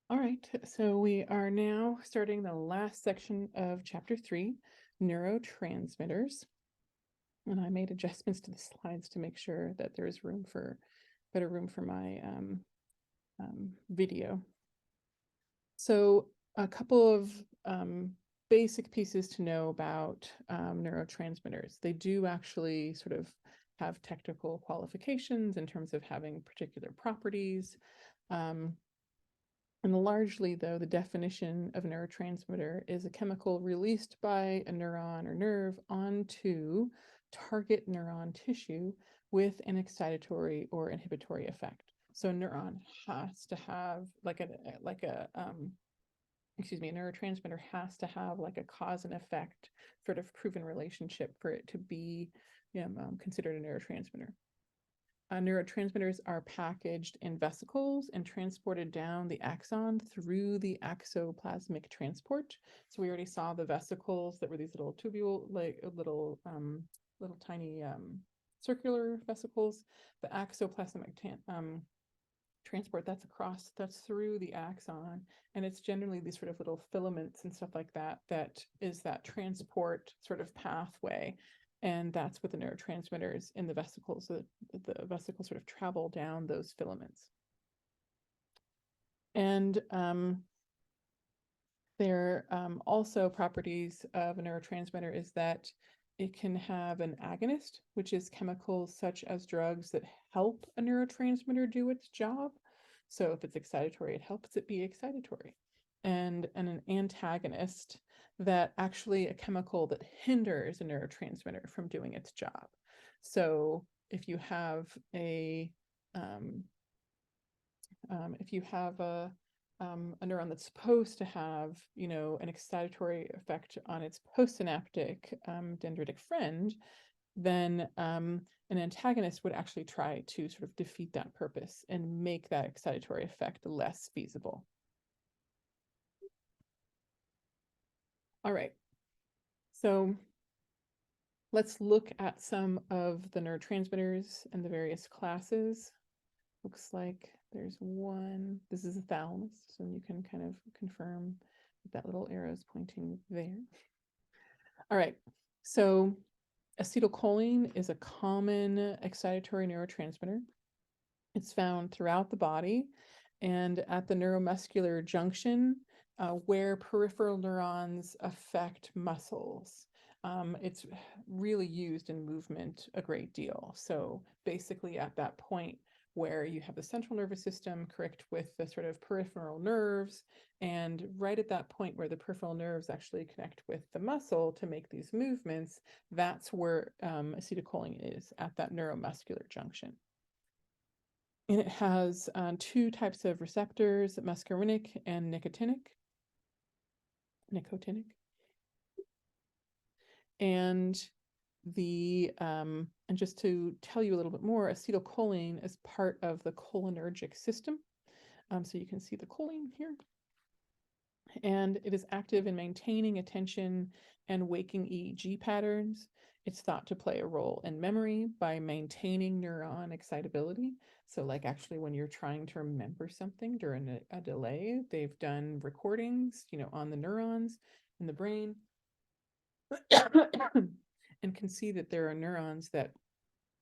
All right, so we are now starting the last section of chapter 3, neurotransmitters. And I made adjustments to the slides to make sure that there is better room for my video. So a couple of basic pieces to know about neurotransmitters. They do actually sort of have technical qualifications in terms of having particular properties. And largely, though, the definition of a neurotransmitter is a chemical released by a neuron or nerve onto target neuron tissue with an excitatory or inhibitory effect. So a neuron has to have a neurotransmitter has to have like a cause and effect sort of proven relationship for it to be considered a neurotransmitter. Neurotransmitters are packaged in vesicles and transported down the axon through the axoplasmic transport. So we already saw the vesicles that were these little tubule, like little tiny circular vesicles. The axoplasmic transport, that's through the axon, and it's generally these sort of little filaments and stuff like that that is that transport sort of pathway. And that's what the neurotransmitters in the vesicles, the vesicles sort of travel down those filaments. And there also properties of a neurotransmitter is that it can have an agonist, which is chemicals such as drugs that help a neurotransmitter do its job. So if it's excitatory, it helps it be excitatory. And an antagonist, that actually a chemical that hinders a neurotransmitter from doing its job. So if you have a neuron that's supposed to have, an excitatory effect on its postsynaptic dendritic friend, then an antagonist would actually try to sort of defeat that purpose and make that excitatory effect less feasible. All right, so let's look at some of the neurotransmitters and the various classes. Looks like there's one. This is a thalamus, so you can kind of confirm that little arrow is pointing there. All right, so acetylcholine is a common excitatory neurotransmitter. It's found throughout the body and at the neuromuscular junction where peripheral neurons affect muscles. It's really used in movement a great deal. So basically at that point where you have the central nervous system correct with the sort of peripheral nerves, and right at that point where the peripheral nerves actually connect with the muscle to make these movements, that's where acetylcholine is, at that neuromuscular junction. And it has two types of receptors, muscarinic and nicotinic. And and just to tell you a little bit more, acetylcholine is part of the cholinergic system. So you can see the choline here. And it is active in maintaining attention and waking EEG patterns. It's thought to play a role in memory by maintaining neuron excitability. So like actually when you're trying to remember something during a delay, they've done recordings, on the neurons in the brain and can see that there are neurons that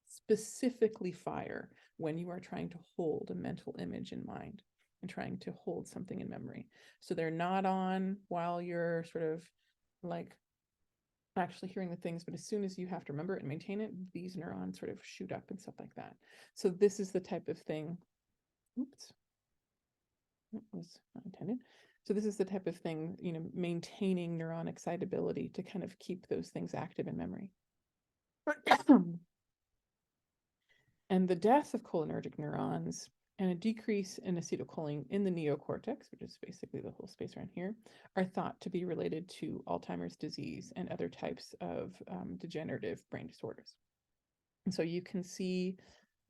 specifically fire when you are trying to hold a mental image in mind and trying to hold something in memory. So they're not on while you're sort of like actually hearing the things, but as soon as you have to remember it and maintain it, these neurons sort of shoot up and stuff like that. So this is the type of thing. Oops. That was not intended. So this is the type of thing, maintaining neuron excitability to kind of keep those things active in memory. And the death of cholinergic neurons and a decrease in acetylcholine in the neocortex, which is basically the whole space around here, are thought to be related to Alzheimer's disease and other types of degenerative brain disorders. And so you can see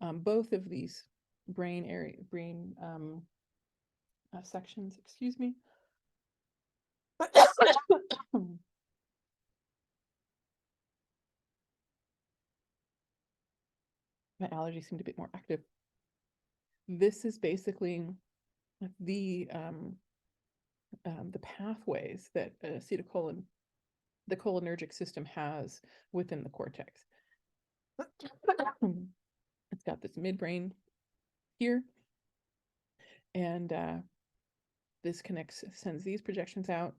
both of these brain sections, excuse me. My allergies seem to be more active. This is basically the the pathways that acetylcholine, the cholinergic system has within the cortex. It's got this midbrain here, and this sends these projections out,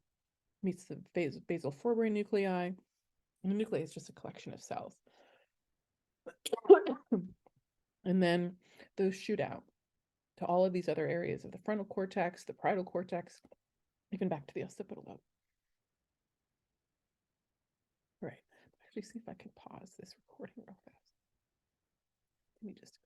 meets the basal forebrain nuclei, and the nuclei is just a collection of cells. And then those shoot out to all of these other areas of the frontal cortex, the parietal cortex, even back to the occipital lobe. All right, actually see if I can pause this recording real fast. Let me just.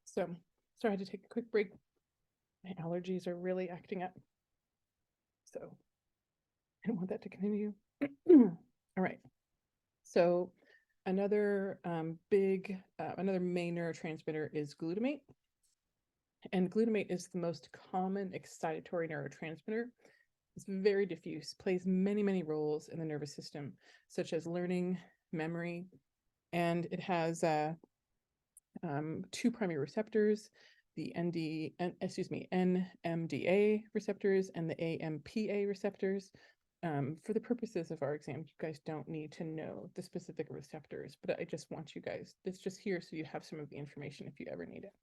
So, sorry, I had to take a quick break. My allergies are really acting up. So, I don't want that to continue. All right. So, another another main neurotransmitter is glutamate. And glutamate is the most common excitatory neurotransmitter. It's very diffuse, plays many, many roles in the nervous system, such as learning, memory, and it has two primary receptors, the NMDA receptors and the AMPA receptors. For the purposes of our exam, you guys don't need to know the specific receptors, but I just want you guys, it's just here so you have some of the information if you ever need it.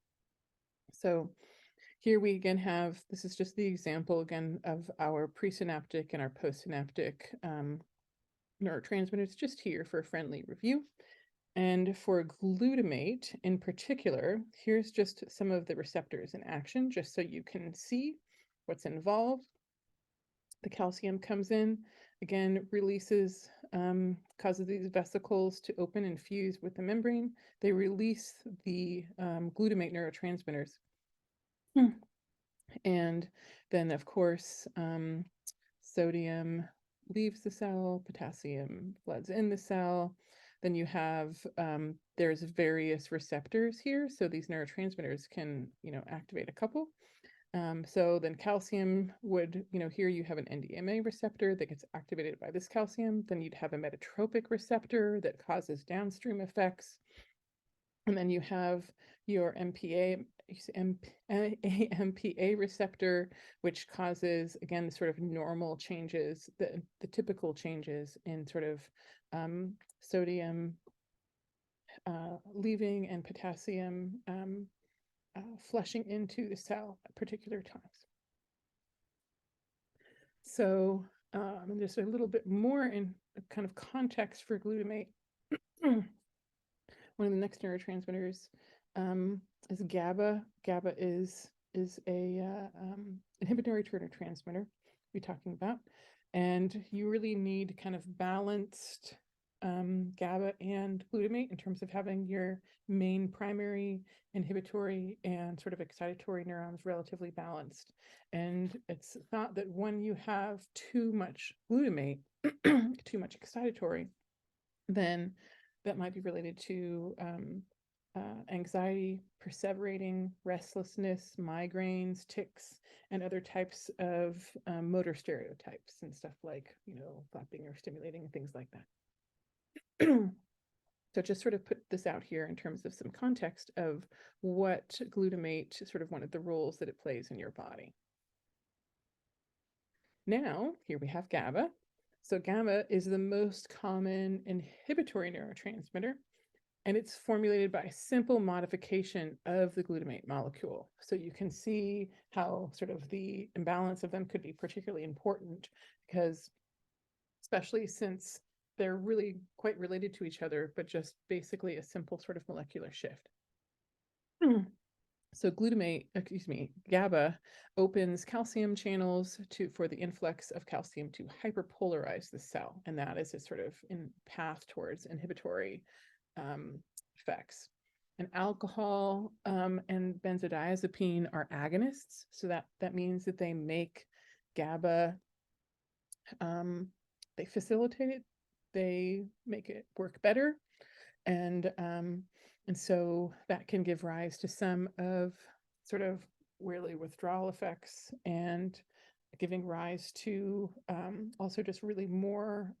So here we again have, this is just the example again of our presynaptic and our postsynaptic neurotransmitters, just here for a friendly review. And for glutamate in particular, here's just some of the receptors in action, just so you can see what's involved. The calcium comes in, again, releases, causes these vesicles to open and fuse with the membrane. They release the glutamate neurotransmitters. And then, of course, sodium leaves the cell, potassium floods in the cell. Then you have, there's various receptors here. So these neurotransmitters can, activate a couple. So then calcium would, here you have an NDMA receptor that gets activated by this calcium. Then you'd have a metatropic receptor that causes downstream effects. And then you have your AMPA receptor, which causes, again, sort of normal changes, the typical changes in sort of sodium leaving and potassium flushing into the cell at particular times. So just a little bit more in kind of context for glutamate. One of the next neurotransmitters is GABA. GABA is a inhibitory neurotransmitter we're talking about, and you really need kind of balanced GABA and glutamate in terms of having your main primary inhibitory and sort of excitatory neurons relatively balanced. And it's thought that when you have too much glutamate, too much excitatory, then that might be related to anxiety, perseverating, restlessness, migraines, tics, and other types of motor stereotypes and stuff like, flapping or stimulating and things like that. So just sort of put this out here in terms of some context of what glutamate, sort of one of the roles that it plays in your body. Now, here we have GABA. So GABA is the most common inhibitory neurotransmitter, and it's formulated by a simple modification of the glutamate molecule. So you can see how sort of the imbalance of them could be particularly important, because especially since they're really quite related to each other, but just basically a simple sort of molecular shift. So GABA opens calcium channels for the influx of calcium to hyperpolarize the cell. And that is a sort of path towards inhibitory effects. And alcohol and benzodiazepine are agonists. So that means that they make GABA, they facilitate it, they make it work better. And so that can give rise to some of sort of really withdrawal effects, and giving rise to also just really more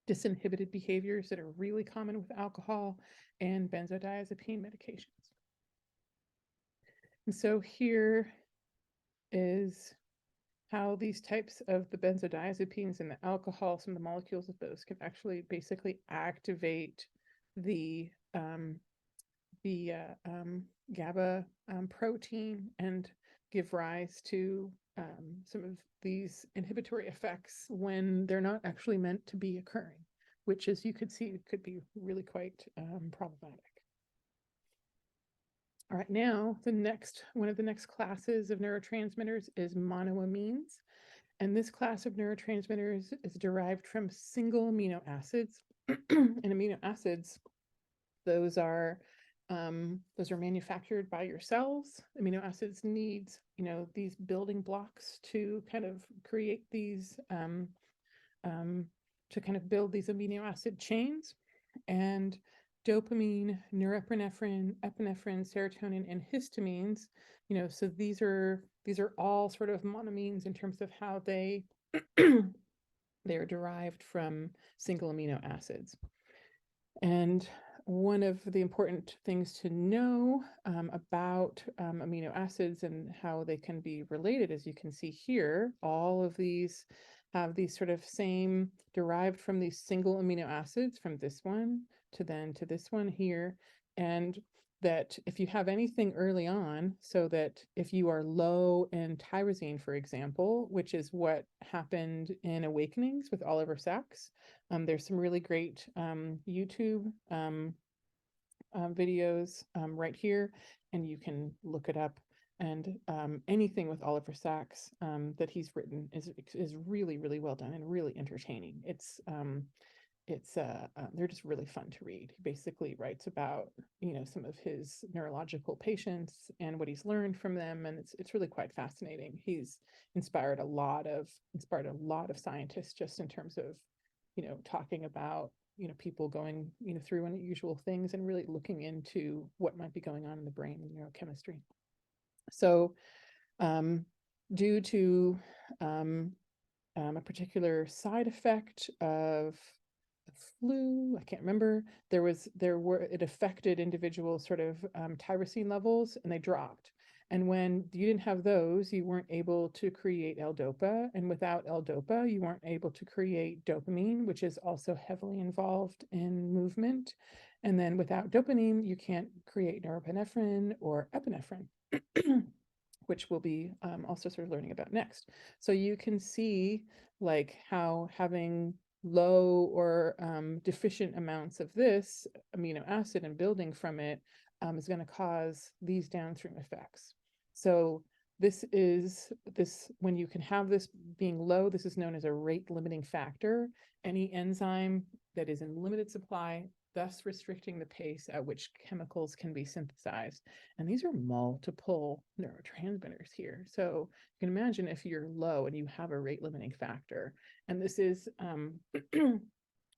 disinhibited behaviors that are really common with alcohol and benzodiazepine medications. And so here is how these types of the benzodiazepines and the alcohol, some of the molecules of those can actually basically activate the GABA protein and give rise to some of these inhibitory effects when they're not actually meant to be occurring, which, as you could see, could be really quite problematic. All right, now one of the next classes of neurotransmitters is monoamines. And this class of neurotransmitters is derived from single amino acids. And amino acids, those are manufactured by your cells. Amino acids needs, these building blocks to kind of create these, to kind of build these amino acid chains. And dopamine, norepinephrine, epinephrine, serotonin, and histamines, so these are all sort of monoamines in terms of how they are derived from single amino acids. And one of the important things to know about amino acids and how they can be related, as you can see here, all of these have these sort of same derived from these single amino acids from this one to this one here. And that if you have anything early on, so that if you are low in tyrosine, for example, which is what happened in Awakenings with Oliver Sacks, there's some really great YouTube videos right here, and you can look it up. And anything with Oliver Sacks that he's written is really, really well done and really entertaining. They're just really fun to read. He basically writes about, some of his neurological patients and what he's learned from them, and it's really quite fascinating. He's inspired a lot of scientists just in terms of, talking about, people going, through unusual things and really looking into what might be going on in the brain and neurochemistry. So, due to a particular side effect of flu, I can't remember, it affected individual sort of tyrosine levels, and they dropped. And when you didn't have those, you weren't able to create L-DOPA, and without L-DOPA, you weren't able to create dopamine, which is also heavily involved in movement. And then without dopamine, you can't create norepinephrine or epinephrine, which we'll be also sort of learning about next. So you can see like how having low or deficient amounts of this amino acid and building from it is going to cause these downstream effects. So when you can have this being low, this is known as a rate limiting factor. Any enzyme that is in limited supply, thus restricting the pace at which chemicals can be synthesized. And these are multiple neurotransmitters here. So you can imagine if you're low and you have a rate limiting factor, and this is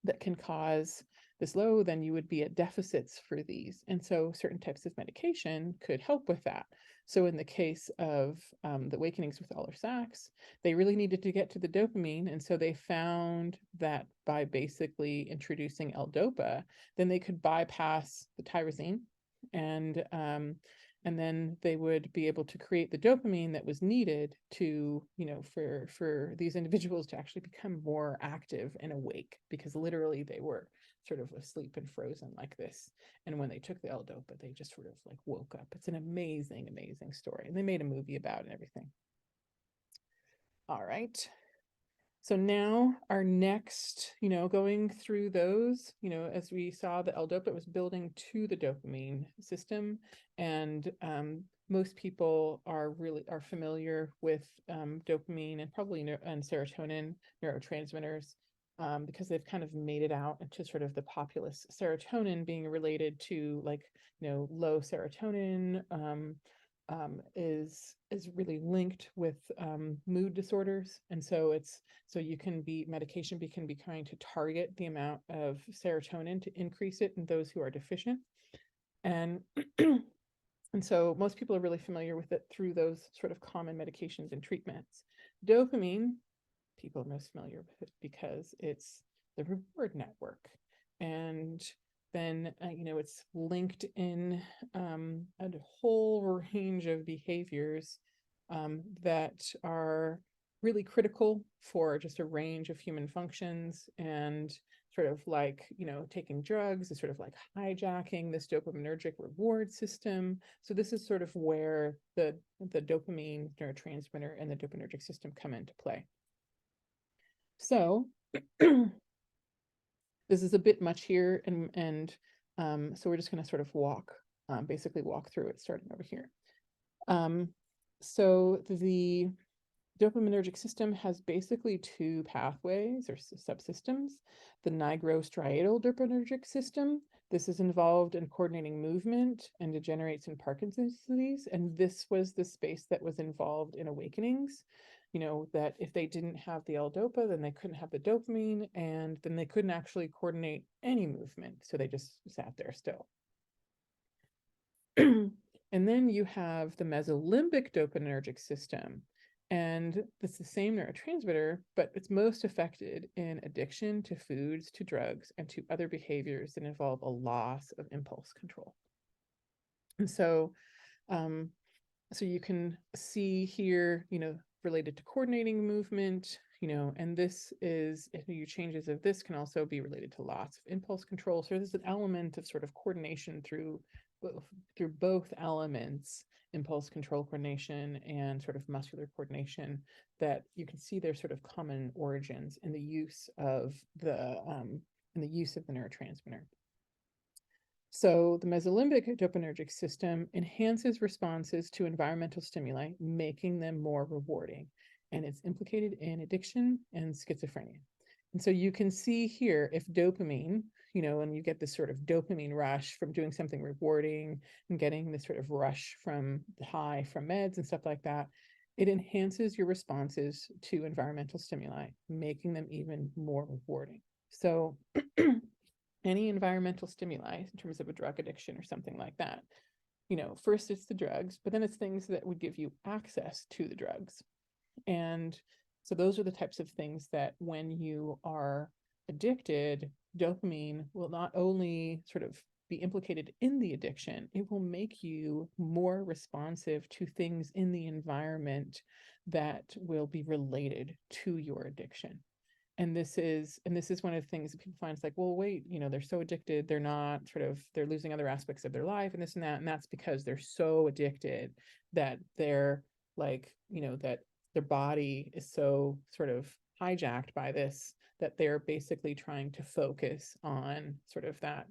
that can cause this low, then you would be at deficits for these. And so certain types of medication could help with that. So in the case of the Awakenings with Oliver Sacks, they really needed to get to the dopamine. And so they found that by basically introducing L-DOPA, then they could bypass the tyrosine, and then they would be able to create the dopamine that was needed to, for these individuals to actually become more active and awake, because literally they were sort of asleep and frozen like this. And when they took the L-DOPA, they just sort of like woke up. It's an amazing, amazing story. And they made a movie about it and everything. All right. So now our next, going through those, as we saw, the L-DOPA was building to the dopamine system. And most people are familiar with dopamine and probably and serotonin neurotransmitters, because they've kind of made it out into sort of the populace. Serotonin being related to low serotonin is really linked with mood disorders. And so medication can be trying to target the amount of serotonin to increase it in those who are deficient. And and so most people are really familiar with it through those sort of common medications and treatments. Dopamine, people are most familiar with it because it's the reward network. And then, it's linked in a whole range of behaviors that are really critical for just a range of human functions, and sort of like, taking drugs is sort of like hijacking this dopaminergic reward system. So this is sort of where the dopamine neurotransmitter and the dopaminergic system come into play. So this is a bit much here, and so we're just going to sort of basically walk through it, starting over here. So the dopaminergic system has basically two pathways or subsystems. The nigrostriatal dopaminergic system, this is involved in coordinating movement and degenerates in Parkinson's disease. And this was the space that was involved in awakenings, that if they didn't have the L-DOPA, then they couldn't have the dopamine, and then they couldn't actually coordinate any movement. So they just sat there still. And then you have the mesolimbic dopaminergic system. And it's the same neurotransmitter, but it's most affected in addiction to foods, to drugs, and to other behaviors that involve a loss of impulse control. And so, so you can see here, related to coordinating movement, and this is, if you changes of this can also be related to loss of impulse control. So there's an element of sort of coordination through both elements, impulse control coordination and sort of muscular coordination, that you can see their sort of common origins in the use of the neurotransmitter. So the mesolimbic dopaminergic system enhances responses to environmental stimuli, making them more rewarding, and it's implicated in addiction and schizophrenia. And so you can see here, if dopamine, and you get this sort of dopamine rush from doing something rewarding and getting this sort of rush from the high from meds and stuff like that, it enhances your responses to environmental stimuli, making them even more rewarding. So any environmental stimuli in terms of a drug addiction or something like that, first it's the drugs, but then it's things that would give you access to the drugs. And so those are the types of things that when you are addicted, dopamine will not only sort of be implicated in the addiction, it will make you more responsive to things in the environment that will be related to your addiction. And this is one of the things that people find. It's like, well, wait, they're so addicted, they're losing other aspects of their life and this and that. And that's because they're so addicted that they're like, that their body is so sort of hijacked by this, that they're basically trying to focus on sort of that,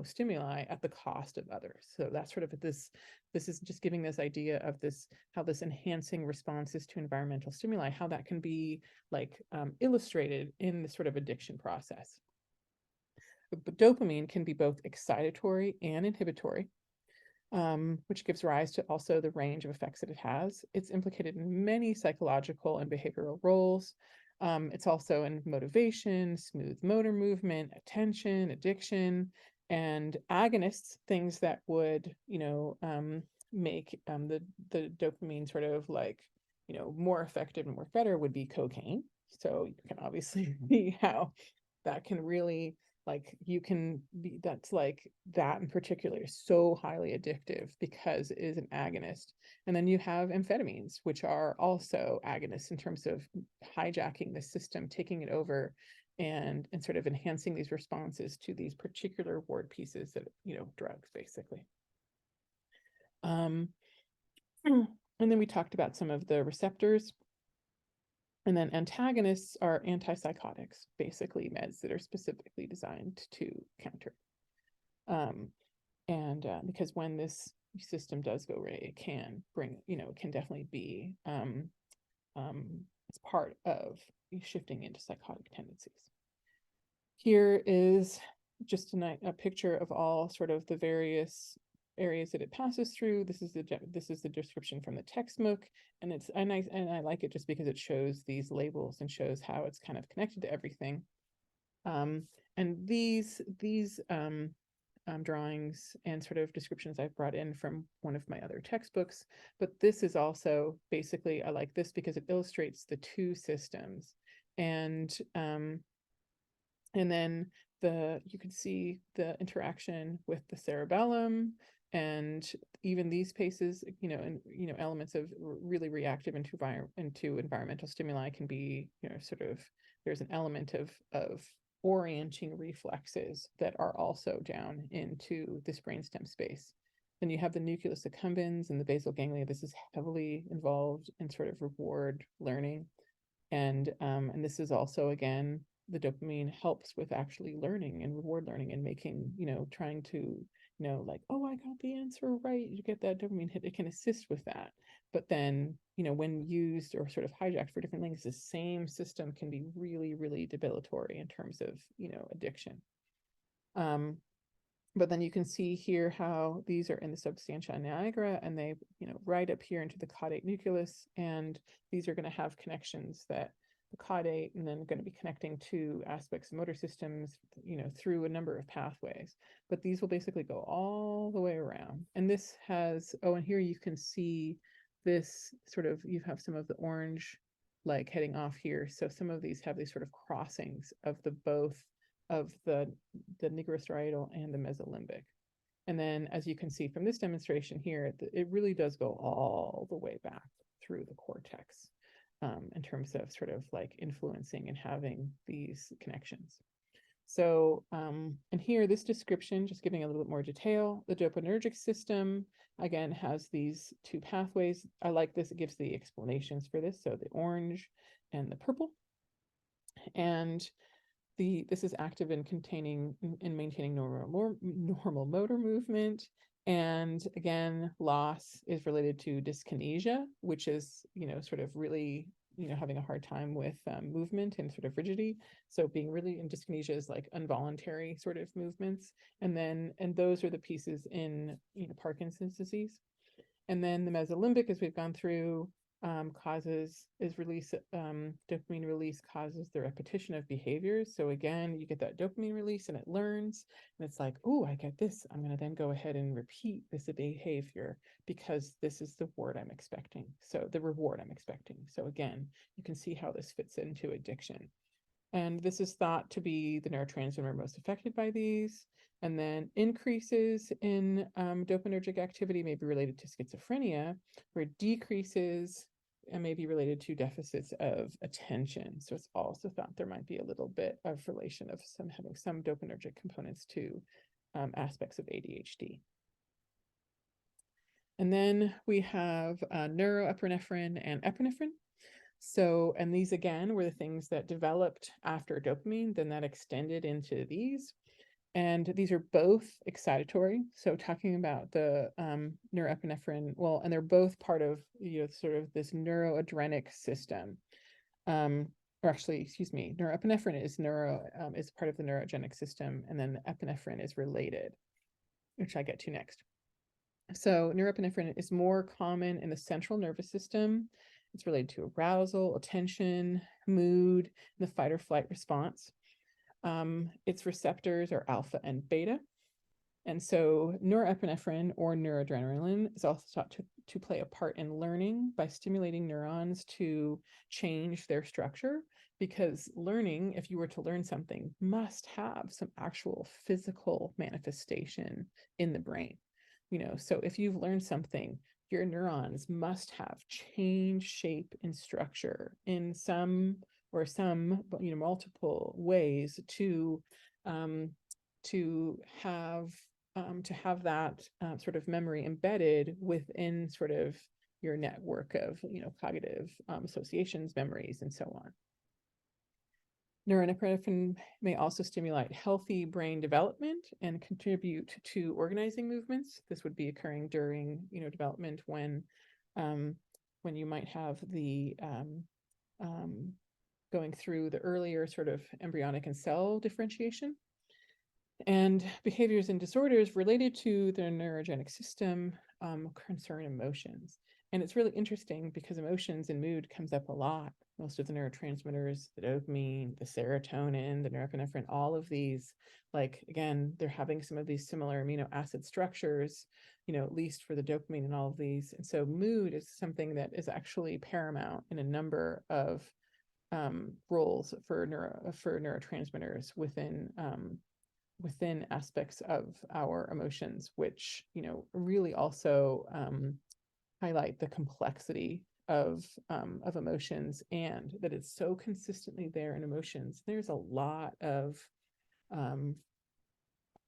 stimuli at the cost of others. So that's sort of this is just giving this idea of this, how this enhancing responses to environmental stimuli, how that can be like illustrated in the sort of addiction process. But dopamine can be both excitatory and inhibitory, which gives rise to also the range of effects that it has. It's implicated in many psychological and behavioral roles. It's also in motivation, smooth motor movement, attention, addiction, and agonists, things that would, make the dopamine sort of like, more effective and work better, would be cocaine. So you can obviously see how that can really, like, that's like, that in particular is so highly addictive because it is an agonist. And then you have amphetamines, which are also agonists in terms of hijacking the system, taking it over, and sort of enhancing these responses to these particular reward pieces that, drugs basically. And then we talked about some of the receptors. And then antagonists are antipsychotics, basically meds that are specifically designed to counter. Because when this system does go right, it can bring, it can definitely be, it's part of shifting into psychotic tendencies. Here is just a picture of all sort of the various areas that it passes through. This is the description from the textbook, and I like it just because it shows these labels and shows how it's kind of connected to everything. And these drawings and sort of descriptions I've brought in from one of my other textbooks, but this is also basically, I like this because it illustrates the two systems. And And then you can see the interaction with the cerebellum, and even these spaces, and elements of really reactive into environmental stimuli can be, sort of, there's an element of orienting reflexes that are also down into this brainstem space. Then you have the nucleus accumbens and the basal ganglia. This is heavily involved in sort of reward learning. And this is also, again, the dopamine helps with actually learning and reward learning and making, trying to, like, oh, I got the answer right. You get that dopamine hit. It can assist with that. But then, when used or sort of hijacked for different things, the same system can be really, really debilitatory in terms of, addiction. But then you can see here how these are in the substantia nigra, and they, right up here into the caudate nucleus, and these are going to have connections that the caudate, and then going to be connecting to aspects of motor systems, through a number of pathways. But these will basically go all the way around. And this has, oh, and here you can see this sort of, you have some of the orange, like heading off here. So some of these have these sort of crossings of the both of the nigrostriatal and the mesolimbic. And then, as you can see from this demonstration here, it really does go all the way back through the cortex, in terms of sort of like influencing and having these connections. So, and here, this description, just giving a little bit more detail, the dopaminergic system, again, has these two pathways. I like this, it gives the explanations for this. So the orange and the purple. And this is active in maintaining normal motor movement. And again, loss is related to dyskinesia, which is, sort of really, having a hard time with movement and sort of rigidity. So being really in dyskinesia is like involuntary sort of movements. And those are the pieces in, Parkinson's disease. And then the mesolimbic, as we've gone through, dopamine release causes the repetition of behaviors. So again, you get that dopamine release and it learns, and it's like, oh, I get this. I'm going to then go ahead and repeat this behavior because this is the reward I'm expecting. So again, you can see how this fits into addiction. And this is thought to be the neurotransmitter most affected by these. And then increases in dopaminergic activity may be related to schizophrenia, where decreases may be related to deficits of attention. So it's also thought there might be a little bit of relation of having some dopaminergic components to aspects of ADHD. And then we have neuroepinephrine and epinephrine. So, and these again were the things that developed after dopamine, then that extended into these. And these are both excitatory. So talking about the neuroepinephrine, well, and they're both part of, sort of this neuroadrenic system. Or actually, excuse me, neuroepinephrine is part of the neurogenic system, and then epinephrine is related, which I get to next. So neuroepinephrine is more common in the central nervous system. It's related to arousal, attention, mood, and the fight or flight response. Its receptors are alpha and beta. And so norepinephrine or noradrenaline is also thought to play a part in learning by stimulating neurons to change their structure, because learning, if you were to learn something, must have some actual physical manifestation in the brain. So if you've learned something, your neurons must have changed shape and structure in some multiple ways to have that sort of memory embedded within sort of your network of cognitive associations, memories, and so on. Norepinephrine may also stimulate healthy brain development and contribute to organizing movements. This would be occurring during development when you might have the going through the earlier sort of embryonic and cell differentiation. And behaviors and disorders related to the neurogenic system concern emotions. And it's really interesting because emotions and mood comes up a lot. Most of the neurotransmitters, the dopamine, the serotonin, the norepinephrine, all of these, like, again, they're having some of these similar amino acid structures, at least for the dopamine and all of these. And so mood is something that is actually paramount in a number of roles for neurotransmitters within aspects of our emotions, which, you know, really also highlight the complexity of emotions, and that it's so consistently there in emotions. There's a lot of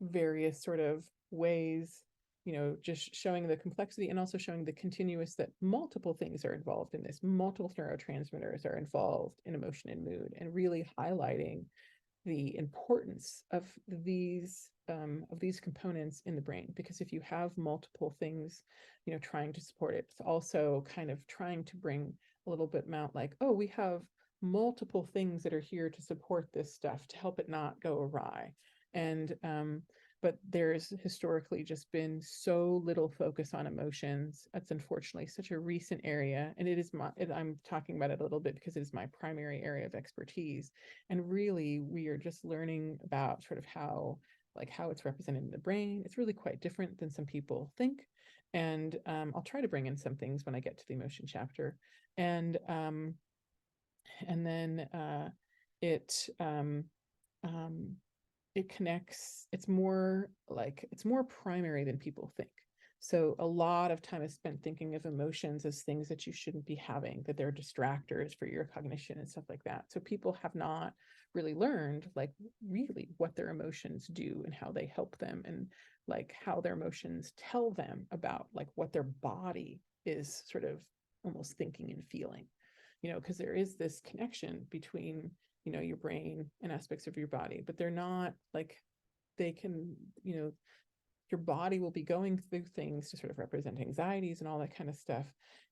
various sort of ways, you know, just showing the complexity and also showing the continuous, that multiple things are involved in this. Multiple neurotransmitters are involved in emotion and mood, and really highlighting the importance of these components in the brain. Because if you have multiple things, you know, trying to support it, it's also kind of trying to bring a little bit out, like, oh, we have multiple things that are here to support this stuff to help it not go awry. And but there's historically just been so little focus on emotions. That's unfortunately such a recent area, and it is I'm talking about it a little bit because it is my primary area of expertise. And really, we are just learning about sort of how it's represented in the brain. It's really quite different than some people think. And I'll try to bring in some things when I get to the emotion chapter. And then it it connects, it's more primary than people think. So a lot of time is spent thinking of emotions as things that you shouldn't be having, that they're distractors for your cognition and stuff like that. So people have not really learned like really what their emotions do and how they help them, and like how their emotions tell them about like what their body is sort of almost thinking and feeling, you know, because there is this connection between, you know, your brain and aspects of your body, but they're not like, they can, you know, your body will be going through things to sort of represent anxieties and all that kind of stuff,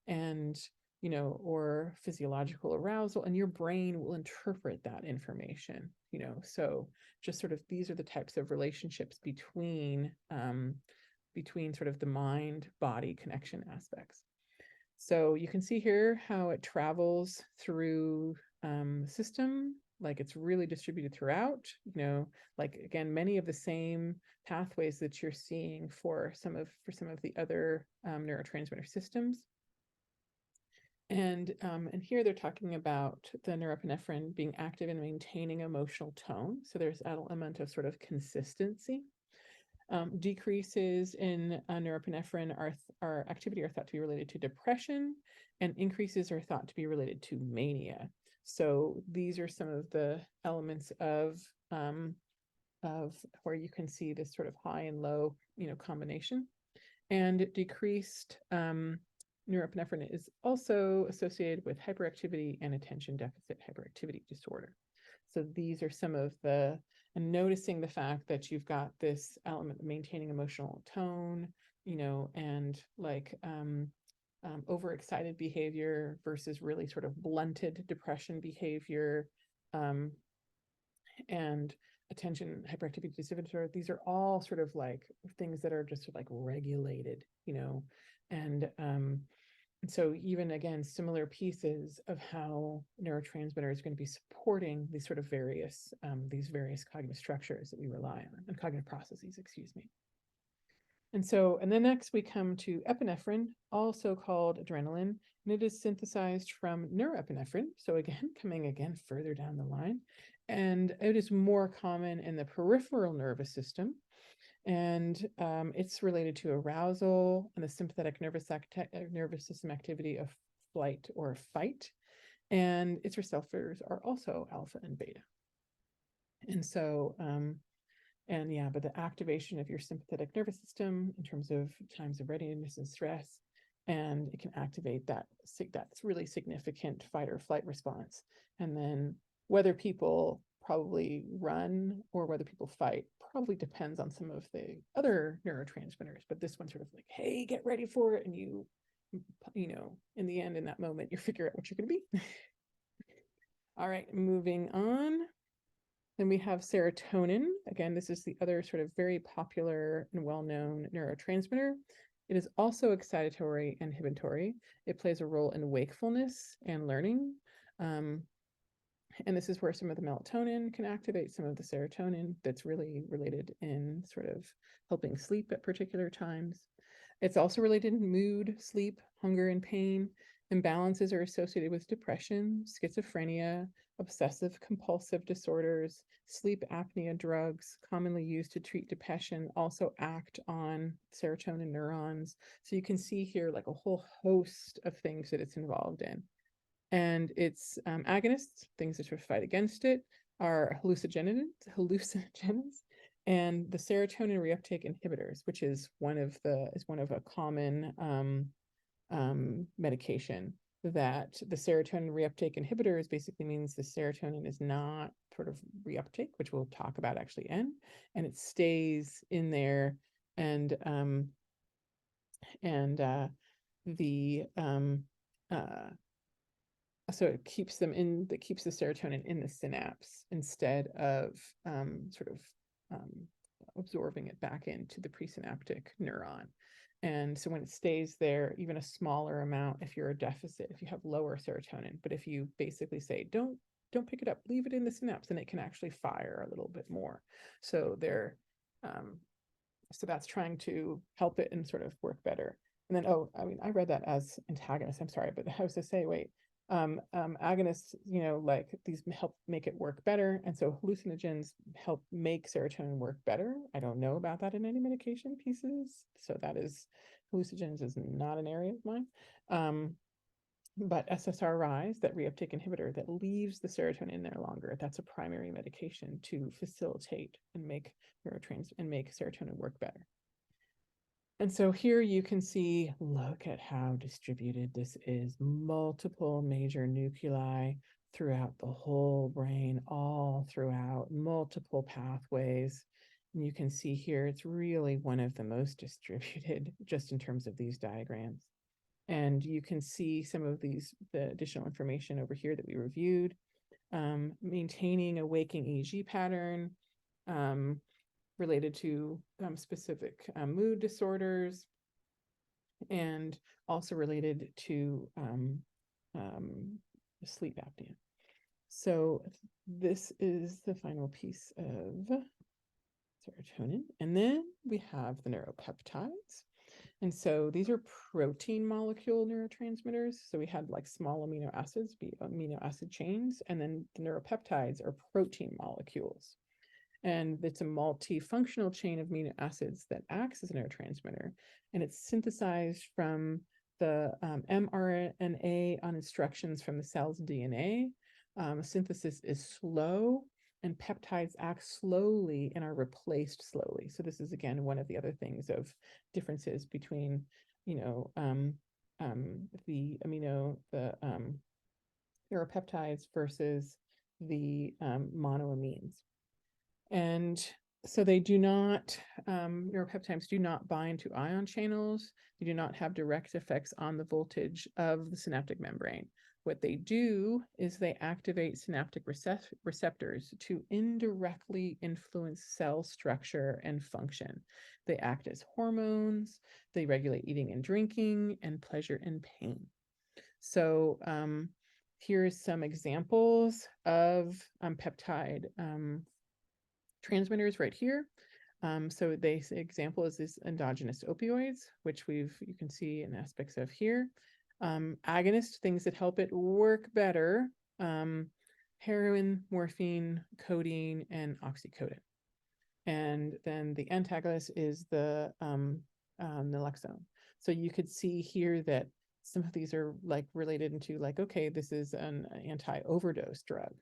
and, you know, or physiological arousal, and your brain will interpret that information, you know. So just sort of, these are the types of relationships between sort of the mind body connection aspects. So you can see here how it travels through the system, like it's really distributed throughout, you know, like again, many of the same pathways that you're seeing for some of the other neurotransmitter systems. And here they're talking about the norepinephrine being active in maintaining emotional tone. So there's an element of sort of consistency. Decreases in norepinephrine are activity are thought to be related to depression, and increases are thought to be related to mania. So these are some of the elements of where you can see this sort of high and low, you know, combination. And decreased norepinephrine is also associated with hyperactivity and attention deficit hyperactivity disorder. So these are some of the, and noticing the fact that you've got this element of maintaining emotional tone, you know, and like overexcited behavior versus really sort of blunted depression behavior, and attention hyperactivity disorder. These are all sort of like things that are just sort of like regulated, you know, and so even again, similar pieces of how neurotransmitter is going to be supporting these sort of various cognitive structures that we rely on, and cognitive processes, excuse me. And so, and then next we come to epinephrine, also called adrenaline, and it is synthesized from norepinephrine. So again, coming again further down the line, and it is more common in the peripheral nervous system. And it's related to arousal and the sympathetic nervous system activity of flight or fight. And its receptors are also alpha and beta. And so, and yeah, but the activation of your sympathetic nervous system in terms of times of readiness and stress, and it can activate that's really significant fight or flight response. And then whether people probably run or whether people fight probably depends on some of the other neurotransmitters, but this one's sort of like, hey, get ready for it, and you know, in the end, in that moment, you figure out what you're going to be. All right, moving on. Then we have serotonin. Again, this is the other sort of very popular and well-known neurotransmitter. It is also excitatory and inhibitory. It plays a role in wakefulness and learning. And this is where some of the melatonin can activate some of the serotonin that's really related in sort of helping sleep at particular times. It's also related in mood, sleep, hunger, and pain. Imbalances are associated with depression, schizophrenia, obsessive compulsive disorders, sleep apnea drugs commonly used to treat depression also act on serotonin neurons. So you can see here like a whole host of things that it's involved in. And its agonists, things that sort of fight against it, are hallucinogens, and the serotonin reuptake inhibitors, which is one of a common medication. That the serotonin reuptake inhibitors basically means the serotonin is not sort of reuptake, which we'll talk about actually and it stays in there, and the so it keeps them in, that keeps the serotonin in the synapse instead of sort of absorbing it back into the presynaptic neuron. And so when it stays there, even a smaller amount, if you're a deficit, if you have lower serotonin, but if you basically say, don't pick it up, leave it in the synapse, then it can actually fire a little bit more. So they're, so that's trying to help it and sort of work better. And then, oh, I mean, I read that as antagonist, I'm sorry, but I was to say, wait, agonists, you know, like these help make it work better. And so hallucinogens help make serotonin work better. I don't know about that in any medication pieces. So that is, hallucinogens is not an area of mine. But SSRIs, that reuptake inhibitor that leaves the serotonin in there longer, that's a primary medication to facilitate and make serotonin work better. And so here you can see, look at how distributed this is. Multiple major nuclei throughout the whole brain, all throughout, multiple pathways. And you can see here, it's really one of the most distributed just in terms of these diagrams. And you can see some of the additional information over here that we reviewed. Maintaining a waking EEG pattern, related to specific mood disorders, and also related to sleep apnea. So this is the final piece of serotonin. And then we have the neuropeptides. And so these are protein molecule neurotransmitters. So we had like small amino acids, amino acid chains, and then the neuropeptides are protein molecules. And it's a multifunctional chain of amino acids that acts as a neurotransmitter. And it's synthesized from the mRNA on instructions from the cell's DNA. Synthesis is slow, and peptides act slowly and are replaced slowly. So this is, again, one of the other things of differences between, you know, the neuropeptides versus the monoamines. And so they do not, neuropeptides do not bind to ion channels. They do not have direct effects on the voltage of the synaptic membrane. What they do is they activate synaptic receptors to indirectly influence cell structure and function. They act as hormones. They regulate eating and drinking and pleasure and pain. So here's some examples of peptide transmitters right here. So the example is this endogenous opioids, which you can see in aspects of here. Agonist, things that help it work better, heroin, morphine, codeine, and oxycodone. And then the antagonist is the naloxone. So you could see here that some of these are like related into like, okay, this is an anti-overdose drug.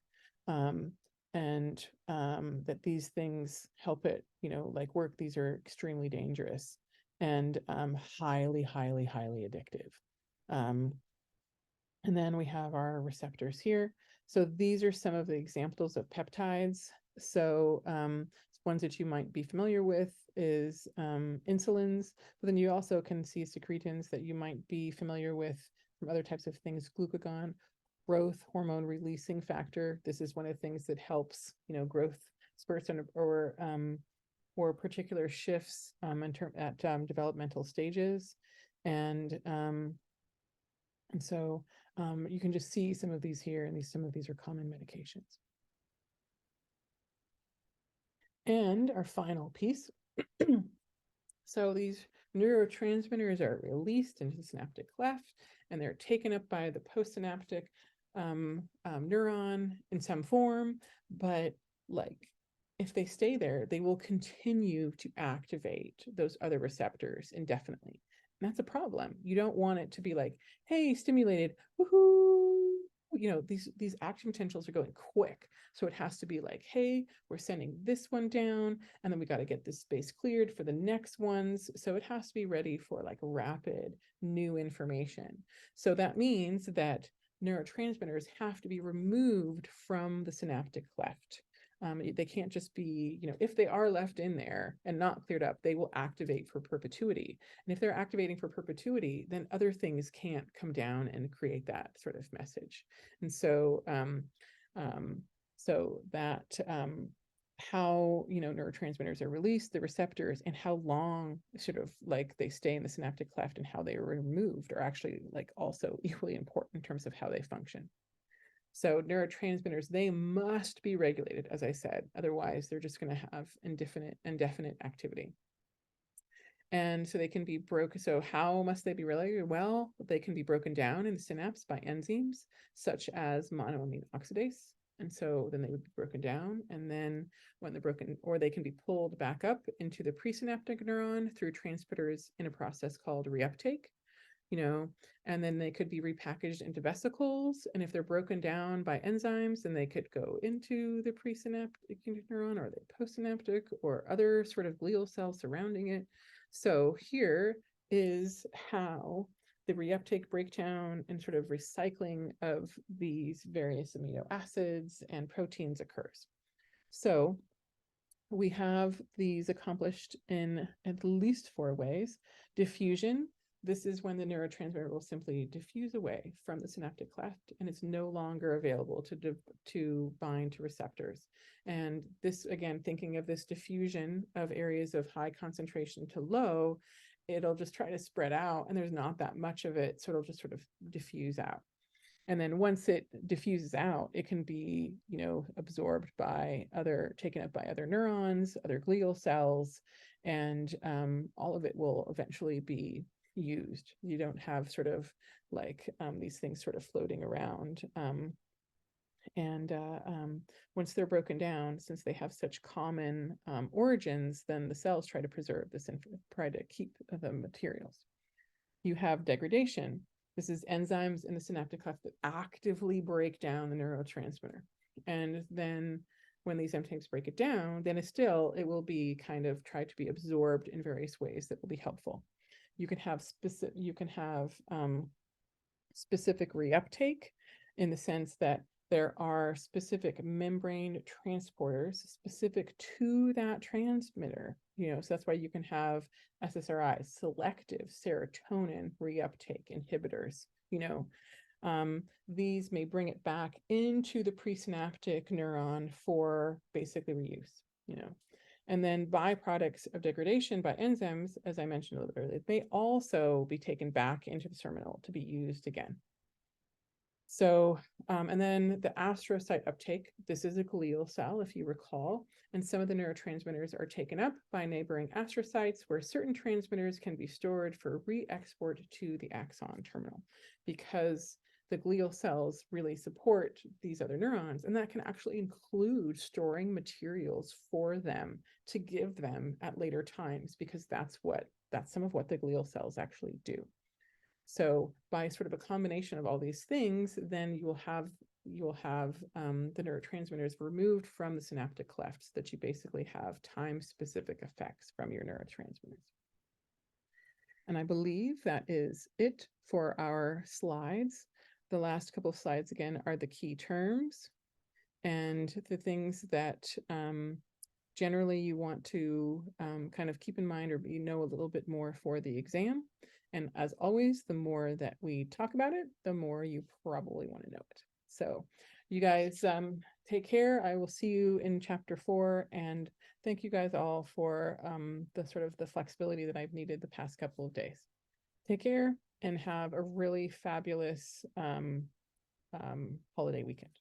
And that these things help it, you know, like work. These are extremely dangerous and highly, highly, highly addictive. And then we have our receptors here. So these are some of the examples of peptides. So ones that you might be familiar with is insulins, but then you also can see secretins that you might be familiar with from other types of things, glucagon, growth hormone releasing factor. This is one of the things that helps, you know, growth spurts or particular shifts at developmental stages. And so you can just see some of these here, and some of these are common medications. And our final piece. So these neurotransmitters are released into the synaptic cleft, and they're taken up by the postsynaptic neuron in some form, but like if they stay there, they will continue to activate those other receptors indefinitely. And that's a problem. You don't want it to be like, hey, stimulated, woohoo. You know, these action potentials are going quick. So it has to be like, hey, we're sending this one down, and then we got to get this space cleared for the next ones. So it has to be ready for like rapid new information. So that means that neurotransmitters have to be removed from the synaptic cleft. They can't just be, you know, if they are left in there and not cleared up, they will activate for perpetuity. And if they're activating for perpetuity, then other things can't come down and create that sort of message. And so, how, you know, neurotransmitters are released, the receptors, and how long sort of like they stay in the synaptic cleft and how they are removed are actually like also equally important in terms of how they function. So neurotransmitters, they must be regulated, as I said, otherwise they're just going to have indefinite activity. And so they can be broken. So how must they be regulated? Well, they can be broken down in the synapse by enzymes such as monoamine oxidase. And so then they would be broken down. And then when they're broken, or they can be pulled back up into the presynaptic neuron through transmitters in a process called reuptake. You know, and then they could be repackaged into vesicles. And if they're broken down by enzymes, then they could go into the presynaptic neuron or the postsynaptic or other sort of glial cells surrounding it. So here is how the reuptake breakdown and sort of recycling of these various amino acids and proteins occurs. So we have these accomplished in at least 4 ways. Diffusion. This is when the neurotransmitter will simply diffuse away from the synaptic cleft and it's no longer available to bind to receptors. And this, again, thinking of this diffusion of areas of high concentration to low, it'll just try to spread out and there's not that much of it, so it'll just sort of diffuse out. And then once it diffuses out, it can be, you know, absorbed by taken up by other neurons, other glial cells, and all of it will eventually be used. You don't have sort of like these things sort of floating around. Once they're broken down, since they have such common origins, then the cells try to preserve this and try to keep the materials. You have degradation. This is enzymes in the synaptic cleft that actively break down the neurotransmitter. And then when these enzymes break it down, then it will be kind of tried to be absorbed in various ways that will be helpful. You can have specific reuptake in the sense that there are specific membrane transporters specific to that transmitter, you know, so that's why you can have SSRIs, selective serotonin reuptake inhibitors, you know. These may bring it back into the presynaptic neuron for basically reuse, you know. And then byproducts of degradation by enzymes, as I mentioned a little bit earlier, may also be taken back into the terminal to be used again. So, and then the astrocyte uptake, this is a glial cell, if you recall, and some of the neurotransmitters are taken up by neighboring astrocytes where certain transmitters can be stored for re-export to the axon terminal because the glial cells really support these other neurons, and that can actually include storing materials for them to give them at later times because that's some of what the glial cells actually do. So by sort of a combination of all these things, then you will have the neurotransmitters removed from the synaptic cleft so that you basically have time-specific effects from your neurotransmitters. And I believe that is it for our slides. The last couple of slides, again, are the key terms and the things that generally you want to kind of keep in mind or know a little bit more for the exam. And as always, the more that we talk about it, the more you probably want to know it. So you guys take care. I will see you in chapter 4. And thank you guys all for the sort of the flexibility that I've needed the past couple of days. Take care and have a really fabulous holiday weekend.